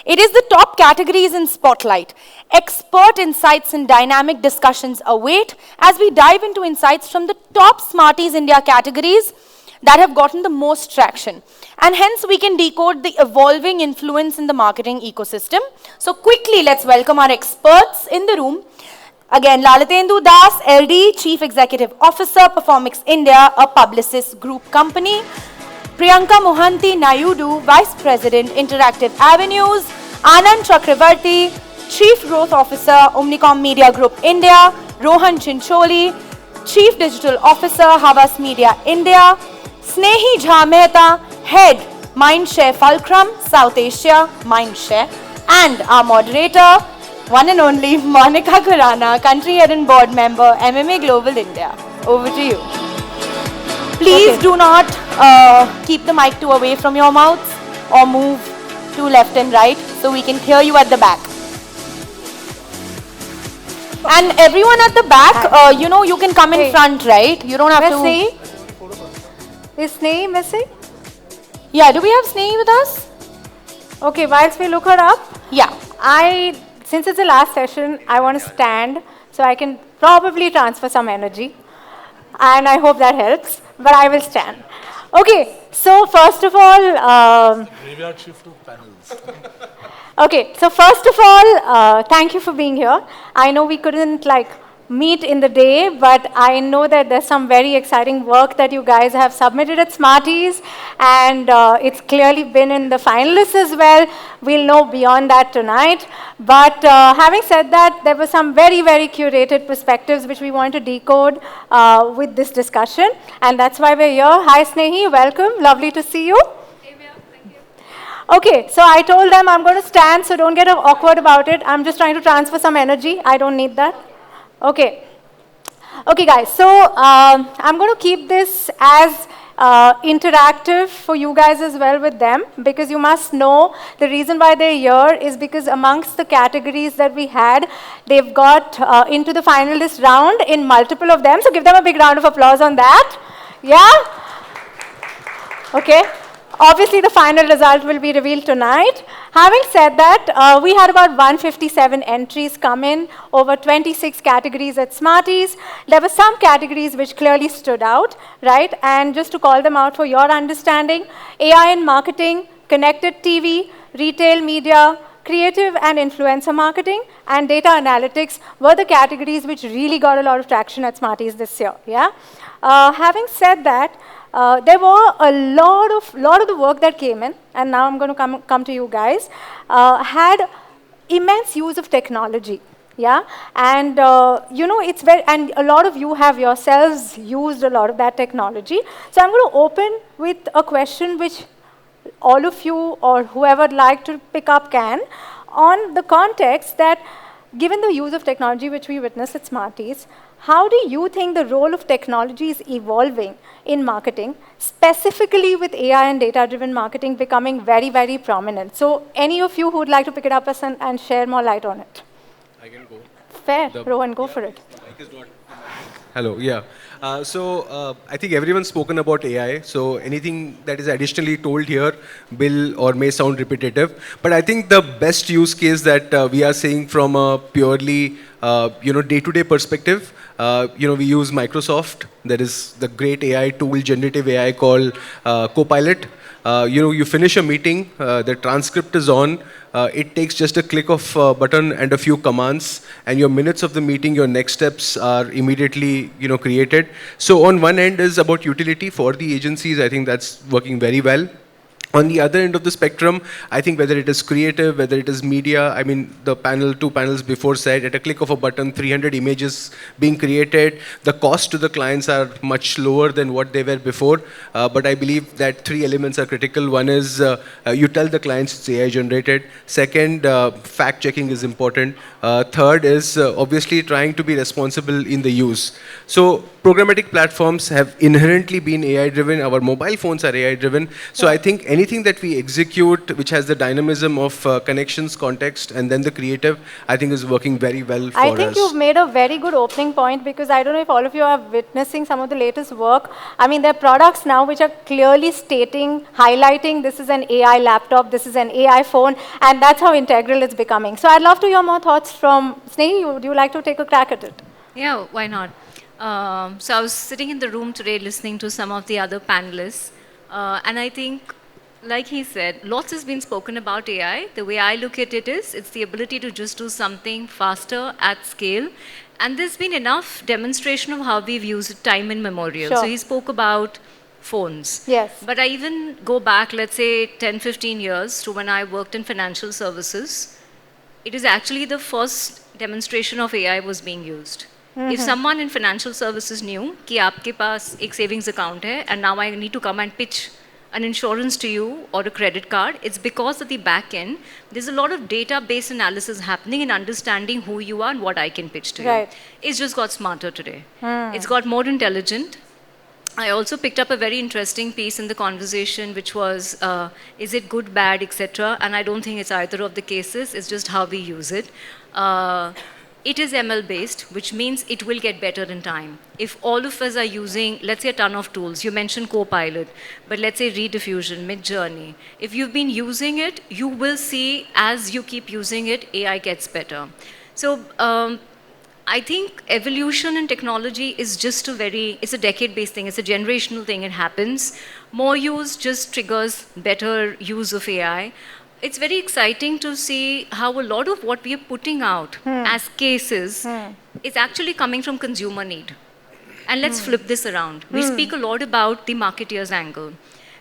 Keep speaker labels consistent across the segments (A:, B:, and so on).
A: It is the top categories in Spotlight. Expert insights and dynamic discussions await as we dive into insights from the top Smarties India categories that have gotten the most traction. And hence we can decode the evolving influence in the marketing ecosystem. So quickly, let's welcome our experts in the room. Again, Lalatendu Das, LD, Chief Executive Officer, Performix India, a Publicis Group company. Priyanka Mohanty Nayudu, Vice President, Interactive Avenues. Anand Chakravarti, Chief Growth Officer, Omnicom Media Group India. Rohan Chincholi, Chief Digital Officer, Havas Media India. Snehi Jha Mehta, Head, Mindshare Fulcrum, South Asia, Mindshare. And our moderator, one and only Monica Khurana, Country Head and Board Member, MMA Global India. Over to you. Please do not keep the mic too away from your mouths or move to left and right so we can hear you at the back. And everyone at the back, you can come in front, right? You don't have to...
B: Is Snehi missing?
A: Yeah, do we have Snehi with us?
B: Okay, whilst we look her up,
A: yeah.
B: Since it's the last session, I want to stand so I can probably transfer some energy. And I hope that helps, but I will stand. Okay, so first of all...
C: Graveyard shift to panels.
B: Okay, so first of all, thank you for being here. I know we couldn't meet in the day, but I know that there's some very exciting work that you guys have submitted at Smarties, and it's clearly been in the finalists as well. We'll know beyond that tonight. But having said that, there were some very, very curated perspectives which we want to decode with this discussion, and that's why we're here. Hi Snehi, welcome, lovely to see you. Okay, so I told them I'm going to stand, so don't get awkward about it. I'm just trying to transfer some energy. I don't need that. Okay. Okay, guys, so I'm going to keep this as interactive for you guys as well with them, because you must know the reason why they're here is because amongst the categories that we had, they've got into the finalist round in multiple of them. So give them a big round of applause on that. Yeah? Okay. Obviously, the final result will be revealed tonight. Having said that, we had about 157 entries come in, over 26 categories at Smarties. There were some categories which clearly stood out, right? And just to call them out for your understanding, AI in marketing, connected TV, retail media, creative and influencer marketing, and data analytics were the categories which really got a lot of traction at Smarties this year, yeah? Having said that, there were a lot of the work that came in, and now I'm going to come to you guys, had immense use of technology, yeah? And, it's very, and a lot of you have yourselves used a lot of that technology. So I'm going to open with a question which all of you or whoever would like to pick up can, on the context that given the use of technology which we witnessed at Smarties, how do you think the role of technology is evolving in marketing, specifically with AI and data-driven marketing becoming very, very prominent? So any of you who would like to pick it up and share more light on it?
C: I can go.
B: Fair, Rohan, go for it.
D: Hello, yeah. I think everyone's spoken about AI, so anything that is additionally told here will or may sound repetitive. But I think the best use case that we are seeing from a purely day-to-day perspective, we use Microsoft. There is the great AI tool, generative AI called Copilot. You finish a meeting, the transcript is on. It takes just a click of a button and a few commands, and your minutes of the meeting, your next steps are immediately, created. So on one end is about utility for the agencies. I think that's working very well. On the other end of the spectrum, I think whether it is creative, whether it is media, I mean, the two panels before said, at a click of a button, 300 images being created. The cost to the clients are much lower than what they were before. But I believe that three elements are critical. One is you tell the clients it's AI generated. Second, fact checking is important. Third is obviously trying to be responsible in the use. So programmatic platforms have inherently been AI driven. Our mobile phones are AI driven. So I think anything that we execute which has the dynamism of connections, context, and then the creative, I think is working very well for us.
B: I think you've made a very good opening point, because I don't know if all of you are witnessing some of the latest work. I mean, there are products now which are clearly stating, highlighting this is an AI laptop, this is an AI phone, and that's how integral it's becoming. So I'd love to hear more thoughts from Snehi. Would you like to take a crack at it?
E: Yeah, why not? So I was sitting in the room today listening to some of the other panelists, and I think, like he said, lots has been spoken about AI. The way I look at it is, it's the ability to just do something faster at scale. And there's been enough demonstration of how we've used it time immemorial.
B: Sure.
E: So he spoke about phones.
B: Yes.
E: But I even go back, let's say, 10, 15 years to when I worked in financial services. It is actually the first demonstration of AI was being used. If someone in financial services knew कि आपके पास एक savings account है and now I need to come and pitch an insurance to you or a credit card, it's because at the back end, there's a lot of database analysis happening in understanding who you are and what I can pitch to
B: Right.
E: you. It's just got smarter today. It's got more intelligent. I also picked up a very interesting piece in the conversation, which was, is it good, bad, etc. And I don't think it's either of the cases. It's just how we use it. It is ML based, which means it will get better in time. If all of us are using, let's say, a ton of tools, you mentioned Copilot, but let's say Rediffusion, Midjourney. If you've been using it, you will see as you keep using it, AI gets better. So I think evolution in technology is just it's a decade-based thing, it's a generational thing, it happens. More use just triggers better use of AI. It's very exciting to see how a lot of what we are putting out as cases is actually coming from consumer need. And let's flip this around. We speak a lot about the marketeer's angle.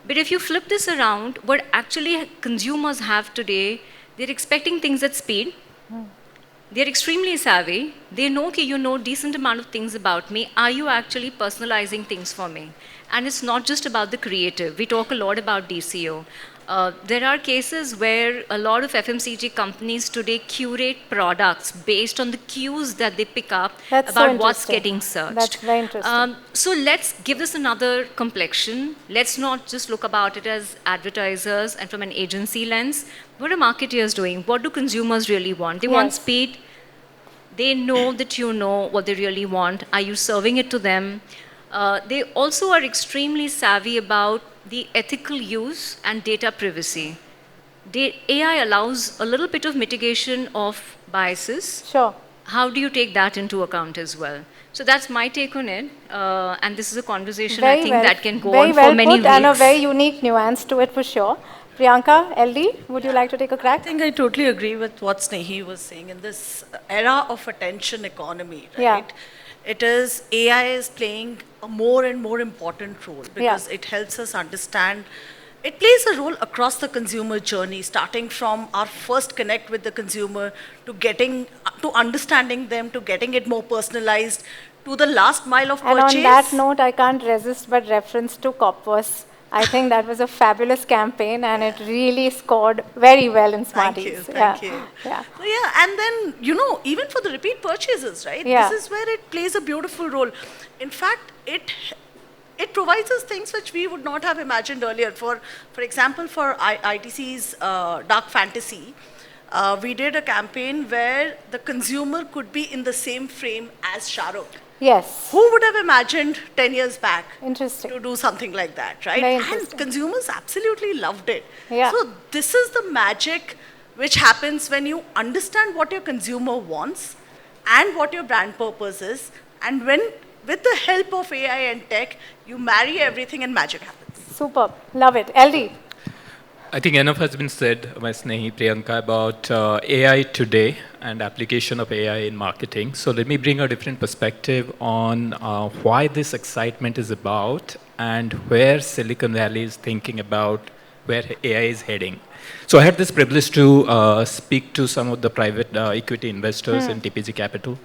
E: But if you flip this around, what actually consumers have today, they're expecting things at speed. They're extremely savvy. They know that you know decent amount of things about me. Are you actually personalizing things for me? And it's not just about the creative. We talk a lot about DCO. There are cases where a lot of FMCG companies today curate products based on the cues that they pick up
B: That's so
E: about what's
B: interesting.
E: getting searched.
B: That's very interesting.
E: So let's give this another complexion. Let's not just look about it as advertisers and from an agency lens. What are marketeers doing? What do consumers really want? They want
B: Yes.
E: speed. They know that you know what they really want. Are you serving it to them? They also are extremely savvy about the ethical use and data privacy. AI allows a little bit of mitigation of biases.
B: Sure.
E: How do you take that into account as well? So that's my take on it. And this is a conversation
B: Very
E: I think
B: well,
E: that can go
B: very
E: on
B: well
E: for many
B: put,
E: weeks.
B: and a very unique nuance to it for sure. Priyanka, LD, would you like to take a crack?
F: I think I totally agree with what Snehi was saying. In this era of attention economy, right?
B: Yeah.
F: It is, AI is playing a more and more important role because it helps us understand. It plays a role across the consumer journey, starting from our first connect with the consumer to to understanding them, to getting it more personalized, to the last mile of
B: And
F: purchase.
B: on that note, I can't resist but reference to Copwas. I think that was a fabulous campaign, and it really scored very well in Smarties.
F: Thank you.
B: Yeah.
F: So yeah, and then, even for the repeat purchases, right?
B: Yeah.
F: This is where it plays a beautiful role. In fact, it provides us things which we would not have imagined earlier. For example, for ITC's Dark Fantasy, we did a campaign where the consumer could be in the same frame as Shah Rukh.
B: Yes.
F: Who would have imagined 10 years back
B: Interesting.
F: to do something like that, right?
B: Very
F: And
B: interesting.
F: consumers absolutely loved it.
B: Yeah.
F: So this is the magic which happens when you understand what your consumer wants and what your brand purpose is. And when, with the help of AI and tech, you marry everything and magic happens.
B: Superb. Love it. LD.
G: I think enough has been said by Snehi, Priyanka, about AI today and application of AI in marketing. So let me bring a different perspective on why this excitement is about and where Silicon Valley is thinking about where AI is heading. So I had this privilege to speak to some of the private equity investors in TPG Capital.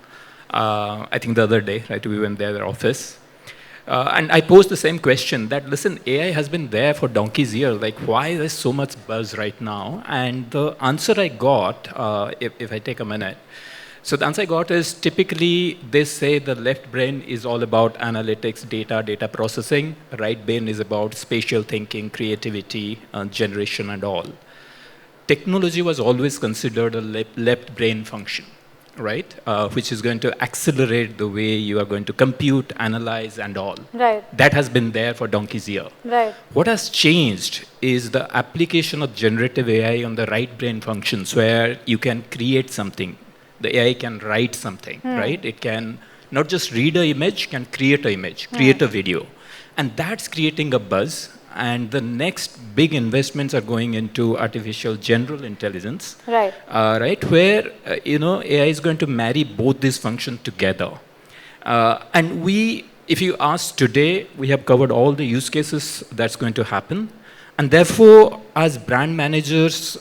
G: I think the other day, right, we went to their office. And I posed the same question that, listen, AI has been there for donkey's year. Like, why is there so much buzz right now? And the answer I got, if I take a minute, So the answer I got is typically they say the left brain is all about analytics, data processing. Right brain is about spatial thinking, creativity, generation, and all. Technology was always considered a left brain function, right? Which is going to accelerate the way you are going to compute, analyze, and all.
B: Right.
G: That has been there for donkey's year.
B: Right.
G: What has changed is the application of generative AI on the right brain functions, where you can create something. The AI can write something, right? It can not just read an image, can create an image, create a video. And that's creating a buzz. And the next big investments are going into artificial general intelligence,
B: Right.
G: right? Where AI is going to marry both these functions together. And if you ask today, we have covered all the use cases that's going to happen. And therefore, as brand managers,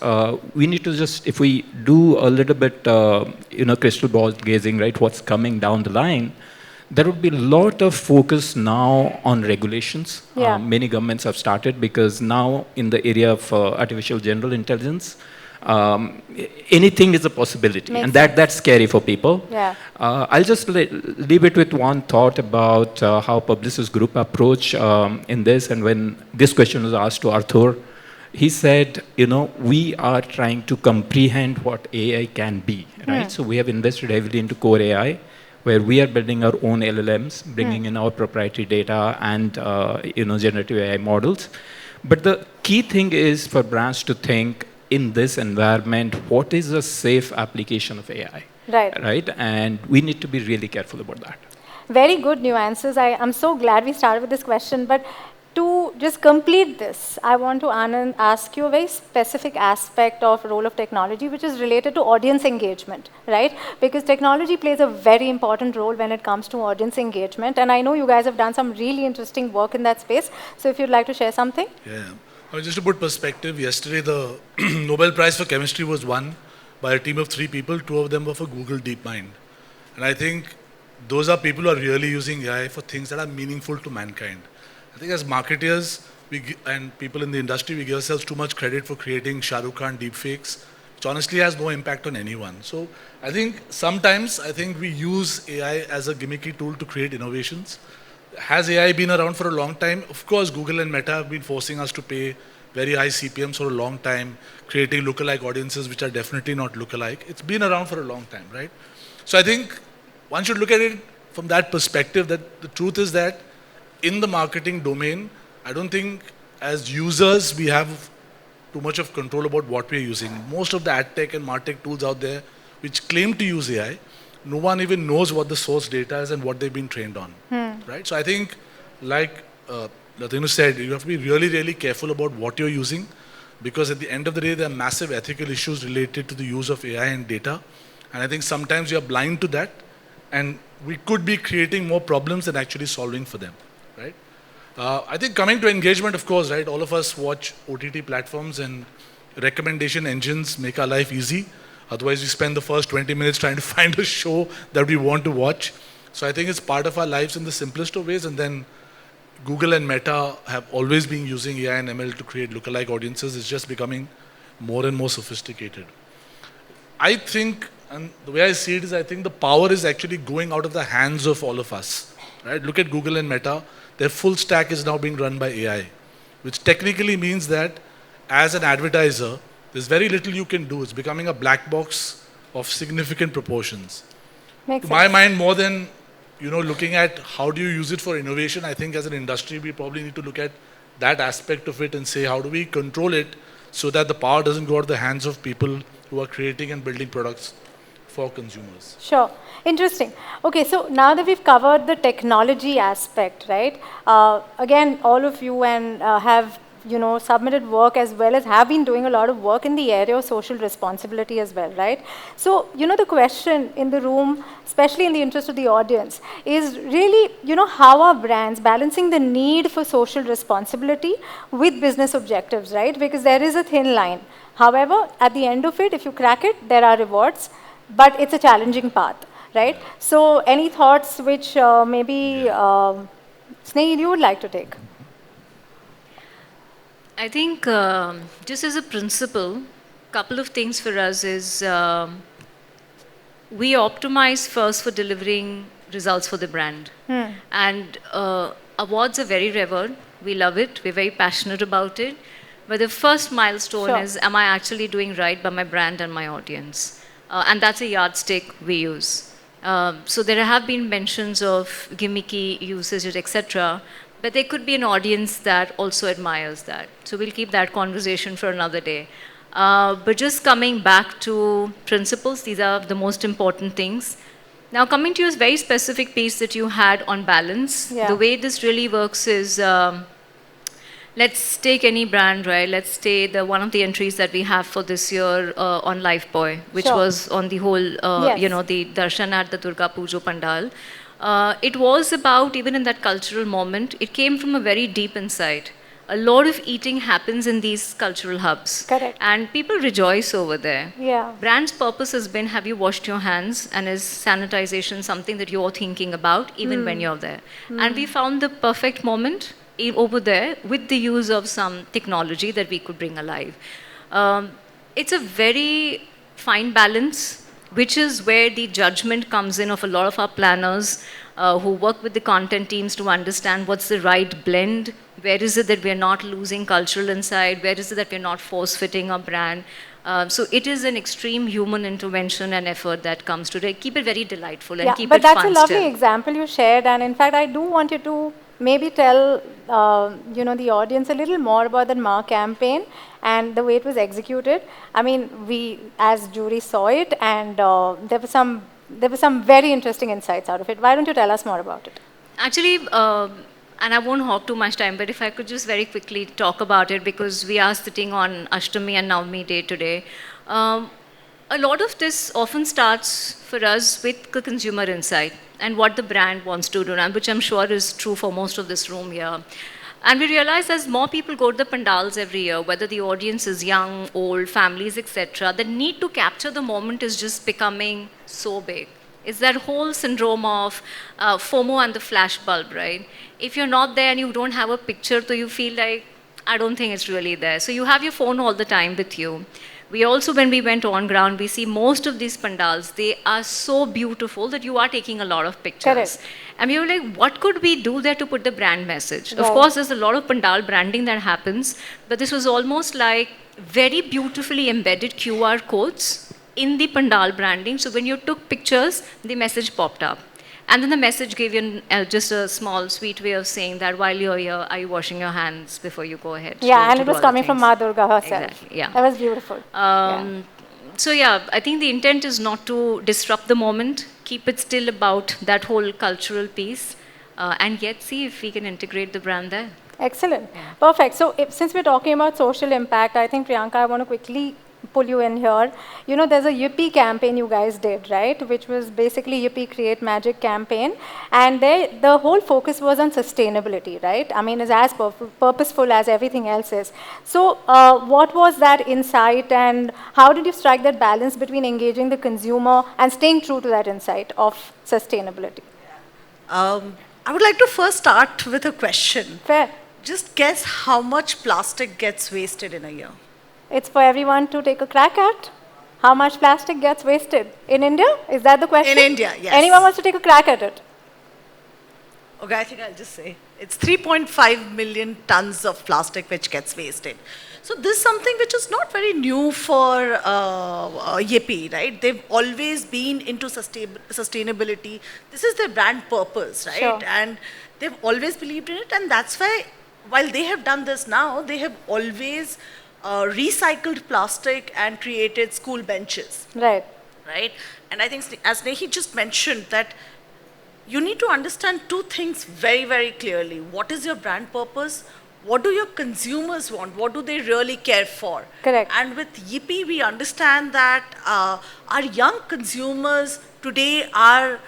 G: we need to just, if we do a little bit, crystal ball gazing, right, what's coming down the line, there would be a lot of focus now on regulations.
B: Yeah.
G: Many governments have started because now in the area of artificial general intelligence, anything is a possibility.
B: Makes
G: and that's scary for people.
B: Yeah.
G: I'll just leave it with one thought about how Publicis Group approach in this. And when this question was asked to Arthur, he said, we are trying to comprehend what AI can be, right? So we have invested heavily into core AI, where we are building our own LLMs, bringing in our proprietary data and generative AI models. But the key thing is for brands to think in this environment, what is a safe application of AI?
B: Right.
G: Right? And we need to be really careful about that.
B: Very good nuances. I'm so glad we started with this question. But to just complete this, I want to, Anand, ask you a very specific aspect of role of technology, which is related to audience engagement, right? Because technology plays a very important role when it comes to audience engagement. And I know you guys have done some really interesting work in that space. So if you'd like to share something.
C: Yeah. Just to put perspective, yesterday the Nobel Prize for Chemistry was won by a team of 3 people. 2 of them were for Google DeepMind. And I think those are people who are really using AI for things that are meaningful to mankind. I think as marketers and people in the industry, we give ourselves too much credit for creating Shah Rukh Khan deepfakes, which honestly has no impact on anyone. So I think sometimes we use AI as a gimmicky tool to create innovations. Has AI been around for a long time? Of course, Google and Meta have been forcing us to pay very high CPMs for a long time, creating lookalike audiences which are definitely not lookalike. It's been around for a long time, right? So I think one should look at it from that perspective, that the truth is that in the marketing domain, I don't think as users we have too much of control about what we're using. Most of the ad tech and martech tools out there which claim to use AI, no one even knows what the source data is and what they've been trained on, right? So I think, like Latinu said, you have to be really, really careful about what you're using, because at the end of the day, there are massive ethical issues related to the use of AI and data. And I think sometimes you're blind to that, and we could be creating more problems than actually solving for them, right? I think coming to engagement, of course, right? All of us watch OTT platforms, and recommendation engines make our life easy. Otherwise, we spend the first 20 minutes trying to find a show that we want to watch. So I think it's part of our lives in the simplest of ways. And then Google and Meta have always been using AI and ML to create lookalike audiences. It's just becoming more and more sophisticated. I think, and the way I see it is, I think the power is actually going out of the hands of all of us, right? Look at Google and Meta. Their full stack is now being run by AI, which technically means that as an advertiser, there's very little you can do. It's becoming a black box of significant proportions.
B: Makes
C: To
B: sense.
C: my mind, more than looking at how do you use it for innovation, I think as an industry, we probably need to look at that aspect of it and say, how do we control it so that the power doesn't go out of the hands of people who are creating and building products for consumers.
B: Sure. Interesting. Okay, so now that we've covered the technology aspect, right? Again, all of you and have submitted work as well as have been doing a lot of work in the area of social responsibility as well, right? So, the question in the room, especially in the interest of the audience, is really, how are brands balancing the need for social responsibility with business objectives, right? Because there is a thin line. However, at the end of it, if you crack it, there are rewards, but it's a challenging path, right? So, any thoughts which maybe Snehal, you would like to take?
E: I think just as a principle, couple of things for us is we optimize first for delivering results for the brand. And awards are very revered. We love it. We're very passionate about it. But the first milestone
B: Sure.
E: is, am I actually doing right by my brand and my audience? And that's a yardstick we use. So there have been mentions of gimmicky usage, etc. But there could be an audience that also admires that. So we'll keep that conversation for another day. But just coming back to principles, these are the most important things. Now, coming to your very specific piece that you had on balance,
B: Yeah.
E: the way this really works is, let's take any brand, right? Let's take one of the entries that we have for this year on Lifeboy, which
B: Sure.
E: was on the whole,
B: Yes.
E: the darshan at the Durga Pujo Pandal. It was about, even in that cultural moment, it came from a very deep insight. A lot of eating happens in these cultural hubs.
B: Correct.
E: And people rejoice over there.
B: Yeah.
E: Brand's purpose has been, have you washed your hands? And is sanitization something that you're thinking about even when you're there? And we found the perfect moment over there with the use of some technology that we could bring alive. It's a very fine balance, which is where the judgment comes in of a lot of our planners who work with the content teams to understand what's the right blend. Where is it that we're not losing cultural insight? Where is it that we're not force-fitting our brand? So it is an extreme human intervention and effort that comes to it. Keep it very delightful and
B: Yeah,
E: keep
B: but
E: it
B: that's
E: fun
B: a lovely
E: still.
B: example you shared, and in fact, I do want you to maybe tell the audience a little more about the Ma campaign and the way it was executed. I mean, we as jury saw it, and there were some very interesting insights out of it. Why don't you tell us more about it?
E: Actually, and I won't hog too much time, but if I could just very quickly talk about it, because we are sitting on Ashtami and Navami day today. A lot of this often starts for us with the consumer insight and what the brand wants to do, and which I'm sure is true for most of this room here. And we realize as more people go to the pandals every year, whether the audience is young, old, families, etc., the need to capture the moment is just becoming so big. It's that whole syndrome of FOMO and the flash bulb, right? If you're not there and you don't have a picture, so you feel like, I don't think it's really there. So you have your phone all the time with you. We also, when we went on ground, we see most of these pandals, they are so beautiful that you are taking a lot of pictures.
B: Correct.
E: And we were like, what could we do there to put the brand message? Of
B: Right.
E: course, there's a lot of pandal branding that happens, but this was almost like very beautifully embedded QR codes in the pandal branding. So when you took pictures, the message popped up. And then the message gave you just a small, sweet way of saying that while you're here, are you washing your hands before you go ahead?
B: Yeah,
E: to
B: and it
E: do
B: was
E: other
B: coming from
E: things.
B: Ma Durga herself.
E: Exactly, yeah.
B: That was beautiful. Yeah.
E: So yeah, I think the intent is not to disrupt the moment, keep it still about that whole cultural piece, and yet see if we can integrate the brand there.
B: Excellent. Perfect. So since we're talking about social impact, I think, Priyanka, I want to quickly pull you in here. You know, there's a Yippee campaign you guys did, right? Which was basically Yippee Create Magic campaign. And the whole focus was on sustainability, right? I mean, it's as purposeful as everything else is. So what was that insight, and how did you strike that balance between engaging the consumer and staying true to that insight of sustainability?
F: I would like to first start with a question.
B: Fair.
F: Just guess how much plastic gets wasted in a year.
B: It's for everyone to take a crack at. How much plastic gets wasted in India? Is that the question?
F: In India, yes.
B: Anyone wants to take a crack at it?
F: Okay, I think I'll just say it's 3.5 million tons of plastic which gets wasted. So this is something which is not very new for Yippee, right? They've always been into sustainability. This is their brand purpose, right?
B: Sure.
F: And they've always believed in it, and that's why, while they have done this now, they have always recycled plastic and created school benches,
B: Right.
F: right? And I think, as Nehi just mentioned, that you need to understand two things very, very clearly. What is your brand purpose? What do your consumers want? What do they really care for?
B: Correct.
F: And with Yippee, we understand that our young consumers today are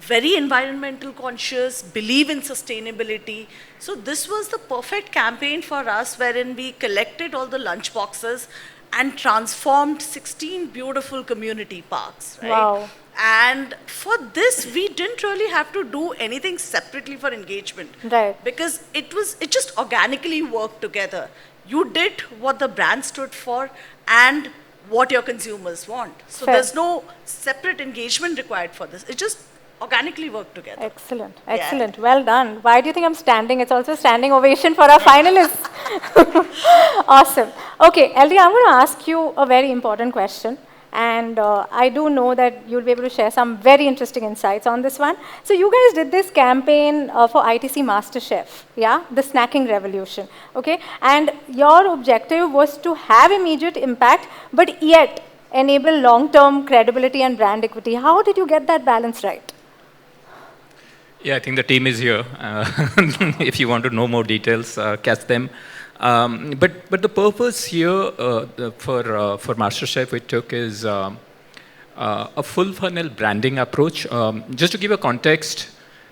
F: very environmental conscious, believe in sustainability. So this was the perfect campaign for us, wherein we collected all the lunch boxes and transformed 16 beautiful community parks, right?
B: Wow.
F: And for this, we didn't really have to do anything separately for engagement.
B: Right.
F: Because it just organically worked together. You did what the brand stood for, and what your consumers want. So
B: Fair.
F: there's no separate engagement required for this. It just organically work together.
B: Excellent, excellent. Well done. Why do you think I'm standing? It's also a standing ovation for our finalists. Awesome. Okay, LD, I'm going to ask you a very important question. And I do know that you'll be able to share some very interesting insights on this one. So you guys did this campaign for ITC MasterChef, yeah? The snacking revolution, okay? And your objective was to have immediate impact, but yet enable long-term credibility and brand equity. How did you get that balance right?
G: Yeah, I think the team is here. If you want to know more details, catch them. But the purpose here for MasterChef we took is a full funnel branding approach. Just to give a context,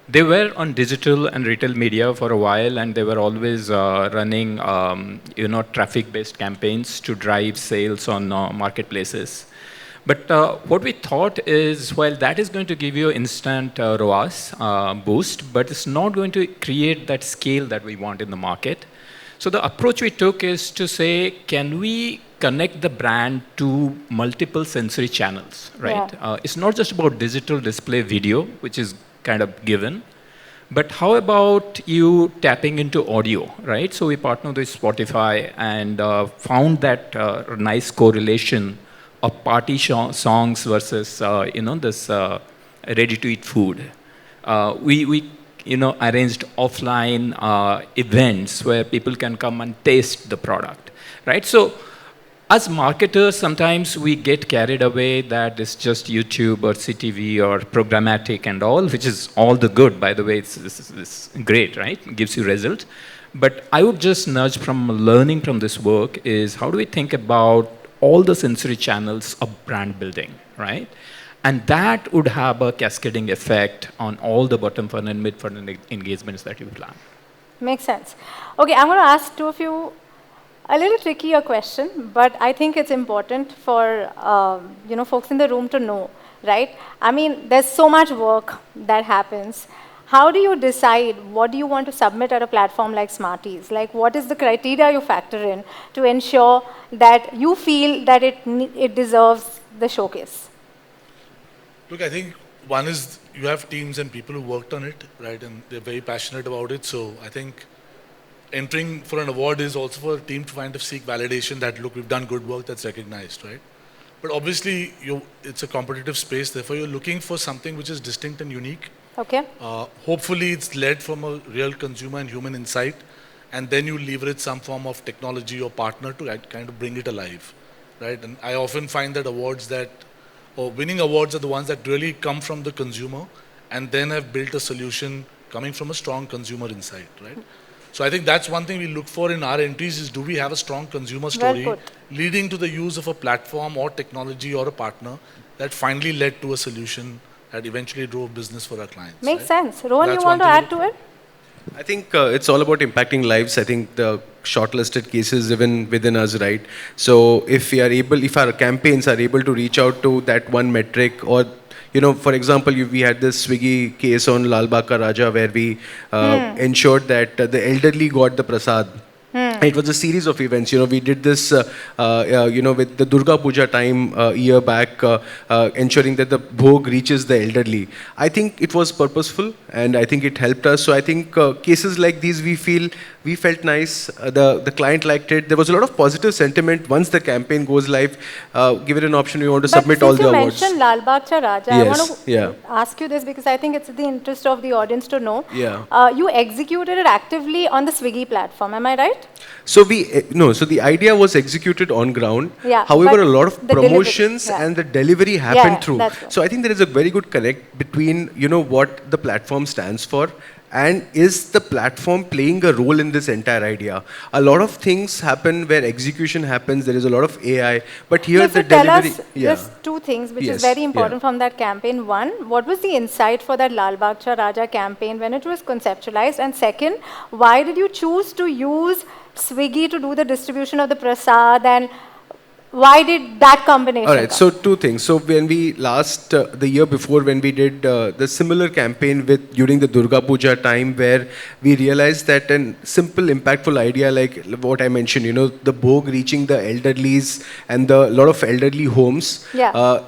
G: they were on digital and retail media for a while, and they were always running traffic-based campaigns to drive sales on marketplaces. But what we thought is, while that is going to give you instant ROAS boost, but it's not going to create that scale that we want in the market. So the approach we took is to say, can we connect the brand to multiple sensory channels, right?
B: Yeah.
G: It's not just about digital display video, which is kind of given, but how about you tapping into audio, right? So we partnered with Spotify and found that nice correlation of party songs versus this ready-to-eat food. We arranged offline events where people can come and taste the product, right? So as marketers, sometimes we get carried away that it's just YouTube or CTV or programmatic and all, which is all the good, by the way. It's great, right? It gives you results. But I would just nudge from learning from this work is how do we think about all the sensory channels of brand building, right? And that would have a cascading effect on all the bottom funnel and mid funnel engagements that you plan.
B: Makes sense. Okay, I'm going to ask two of you a little trickier question, but I think it's important for folks in the room to know, right? I mean, there's so much work that happens. How do you decide what do you want to submit at a platform like Smarties? Like, what is the criteria you factor in to ensure that you feel that it deserves the showcase?
C: Look, I think one is you have teams and people who worked on it, right? And they're very passionate about it. So I think entering for an award is also for a team to kind of seek validation that, look, we've done good work that's recognized, right? But obviously, it's a competitive space. Therefore, you're looking for something which is distinct and unique.
B: Okay.
C: Hopefully, it's led from a real consumer and human insight. And then you leverage some form of technology or partner to kind of bring it alive, right? And I often find that winning awards are the ones that really come from the consumer and then have built a solution coming from a strong consumer insight, right? So I think that's one thing we look for in our entries is do we have a strong consumer story leading to the use of a platform or technology or a partner that finally led to a solution that eventually drove business for our clients.
B: Makes
C: right?
B: sense. Rohan, you want to add to it?
D: I think it's all about impacting lives. I think the shortlisted cases even within us, right? So if our campaigns are able to reach out to that one metric or, for example, we had this Swiggy case on Lal Bagh Ka Raja where we ensured that the elderly got the prasad. It was a series of events. We did this, with the Durga Puja time year back, ensuring that the bhog reaches the elderly. I think it was purposeful, and I think it helped us. So I think cases like these, we felt nice. The client liked it. There was a lot of positive sentiment. Once the campaign goes live, give it an option. We want to submit all the awards.
B: You mentioned Lal Bagh Cha Raja.
D: Yes,
B: I want to ask you this because I think it's in the interest of the audience to know.
D: Yeah.
B: You executed it actively on the Swiggy platform. Am I right?
D: So so the idea was executed on ground.
B: Yeah,
D: however, a lot of promotions and the delivery happened through.
B: Right.
D: So I think there is a very good connect between, what the platform stands for and is the platform playing a role in this entire idea. A lot of things happen where execution happens. There is a lot of AI, but here the delivery.
B: Tell us just two things which is very important from that campaign. One, what was the insight for that Lal Bagh Cha Raja campaign when it was conceptualized? And second, why did you choose to use Swiggy to do the distribution of the prasad? And why did that combination
D: All right,
B: come?
D: so two things. So when we the year before, when we did the similar campaign during the Durga Puja time, where we realized that a simple, impactful idea like what I mentioned, the Bhog reaching the elderlies and the lot of elderly homes,
B: Yeah.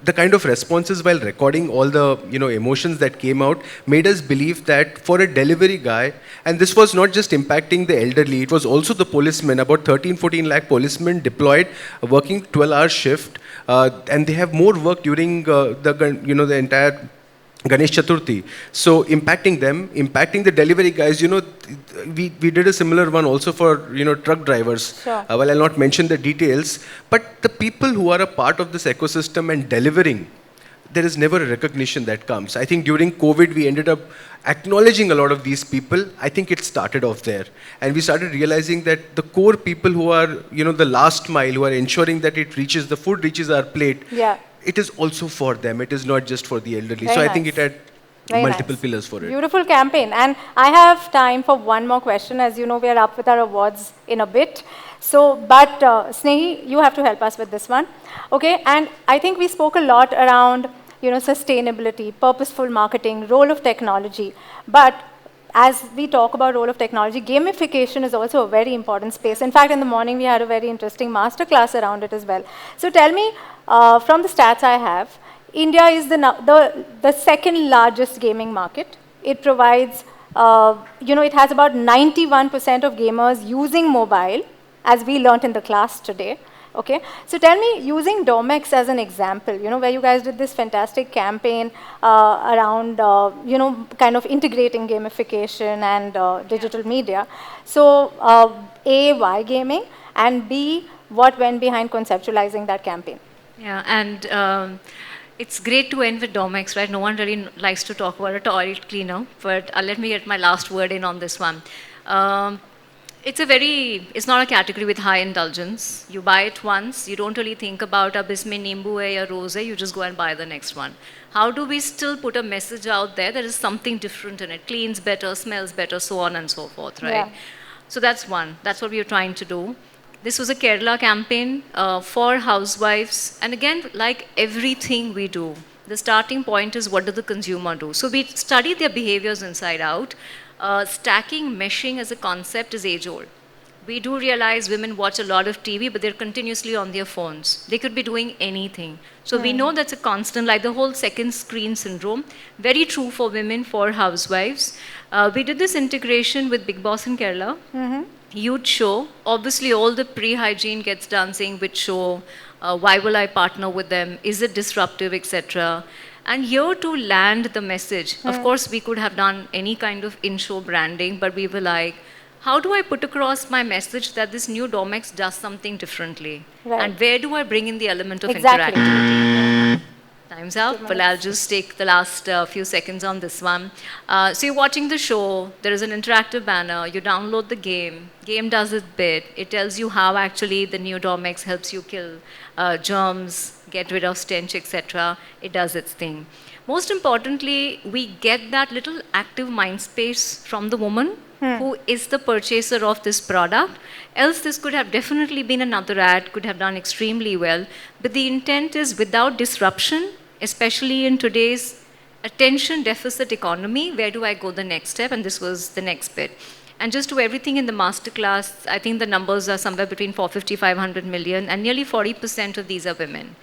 D: the kind of responses while recording all the emotions that came out made us believe that for a delivery guy, and this was not just impacting the elderly, it was also the policemen, about 13-14 lakh policemen deployed, working 12-hour shift, and they have more work during the entire Ganesh Chaturthi. So impacting them, impacting the delivery guys, we did a similar one also for, truck drivers.
B: Sure.
D: Well, I'll not mention the details, but the people who are a part of this ecosystem and delivering, there is never a recognition that comes. I think during COVID, we ended up acknowledging a lot of these people. I think it started off there. And we started realizing that the core people who are, the last mile, who are ensuring that the food reaches our plate,
B: Yeah.
D: it is also for them. It is not just for the elderly.
B: Very
D: So I think
B: nice.
D: it had
B: Very
D: multiple
B: nice.
D: pillars for it.
B: Beautiful campaign. And I have time for one more question. As you know, we are up with our awards in a bit. So, but Snehi, you have to help us with this one. Okay, and I think we spoke a lot around, sustainability, purposeful marketing, role of technology. But as we talk about role of technology, gamification is also a very important space. In fact, in the morning, we had a very interesting masterclass around it as well. So tell me, from the stats I have, India is the second largest gaming market. It provides, it has about 91% of gamers using mobile, as we learnt in the class today. Okay, so tell me, using Domex as an example, where you guys did this fantastic campaign around, kind of integrating gamification and digital media. So, A, why gaming? And B, what went behind conceptualizing that campaign?
E: Yeah, and it's great to end with Domex, right? No one really likes to talk about a toilet cleaner, but let me get my last word in on this one. It's not a category with high indulgence. You buy it once, you don't really think about ab isme nimbu hai ya rose hai, you just go and buy the next one. How do we still put a message out there that is something different in it, cleans better, smells better, so on and so forth, right?
B: Yeah.
E: So that's one, that's what we are trying to do. This was a Kerala campaign for housewives, and again, like everything we do, the starting point is what does the consumer do? So we study their behaviors inside out. Stacking, meshing as a concept is age-old. We do realize women watch a lot of TV, but they're continuously on their phones. They could be doing anything. So we know that's a constant, like the whole second screen syndrome. Very true for women, for housewives. We did this integration with Bigg Boss in Kerala. Huge show. Obviously, all the pre-hygiene gets done, saying which show, why will I partner with them, is it disruptive, etc. And here to land the message, of course, we could have done any kind of in-show branding, but we were like, how do I put across my message that this new Domex does something differently?
B: Right.
E: And where do I bring in the element of
B: Exactly.
E: interactivity? Time's up. Well, I'll just take the last few seconds on this one. So you're watching the show, there is an interactive banner, you download the game does its bit, it tells you how actually the new Domex helps you kill germs, get rid of stench, etc. It does its thing. Most importantly, we get that little active mind space from the woman who is the purchaser of this product. Else this could have definitely been another ad, could have done extremely well. But the intent is without disruption, especially in today's attention deficit economy, where do I go the next step? And this was the next bit. And just to everything in the masterclass, I think the numbers are somewhere between 450, 500 million, and nearly 40% of these are women.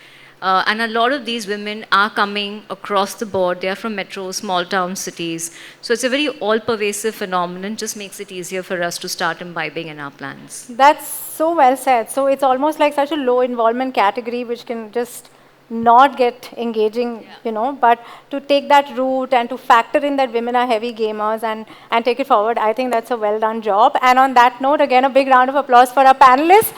E: And a lot of these women are coming across the board. They are from metros, small town cities. So it's a very all-pervasive phenomenon, just makes it easier for us to start imbibing in our plans.
B: That's so well said. So it's almost like such a low involvement category which can just not get engaging, but to take that route and to factor in that women are heavy gamers and take it forward, I think that's a well done job. And on that note, again, a big round of applause for our panelists.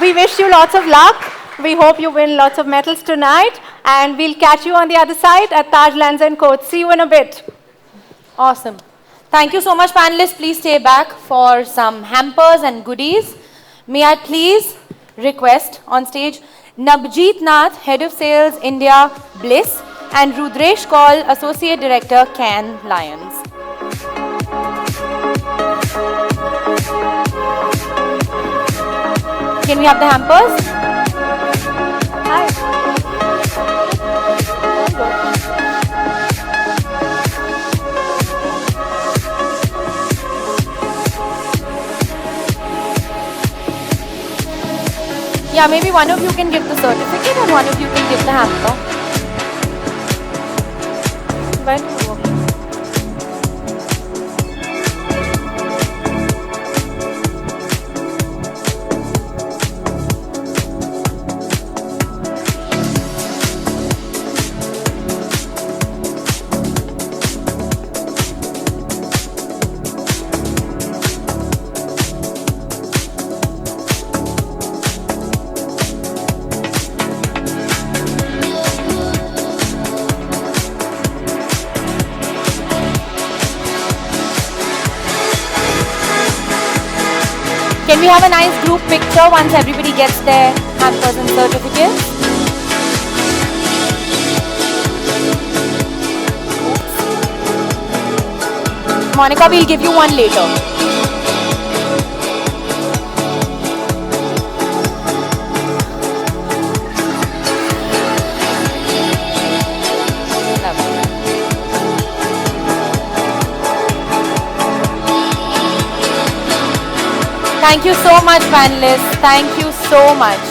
B: We wish you lots of luck. We hope you win lots of medals tonight, and we'll catch you on the other side at Taj Lands & Coats. See you in a bit.
A: Awesome. Thank you so much, panelists. Please stay back for some hampers and goodies. May I please request on stage Nabjeet Nath, Head of Sales, India, Bliss, and Rudresh Kaul, Associate Director, Cannes Lions. Can we have the hampers?
B: Hi.
A: Yeah, maybe one of you can give the certificate and one of you can give the hamper.
B: When is it working?
A: Can we have a nice group picture once everybody gets their hampers and certificates? Monica, we'll give you one later. Thank you so much, panelists. Thank you so much.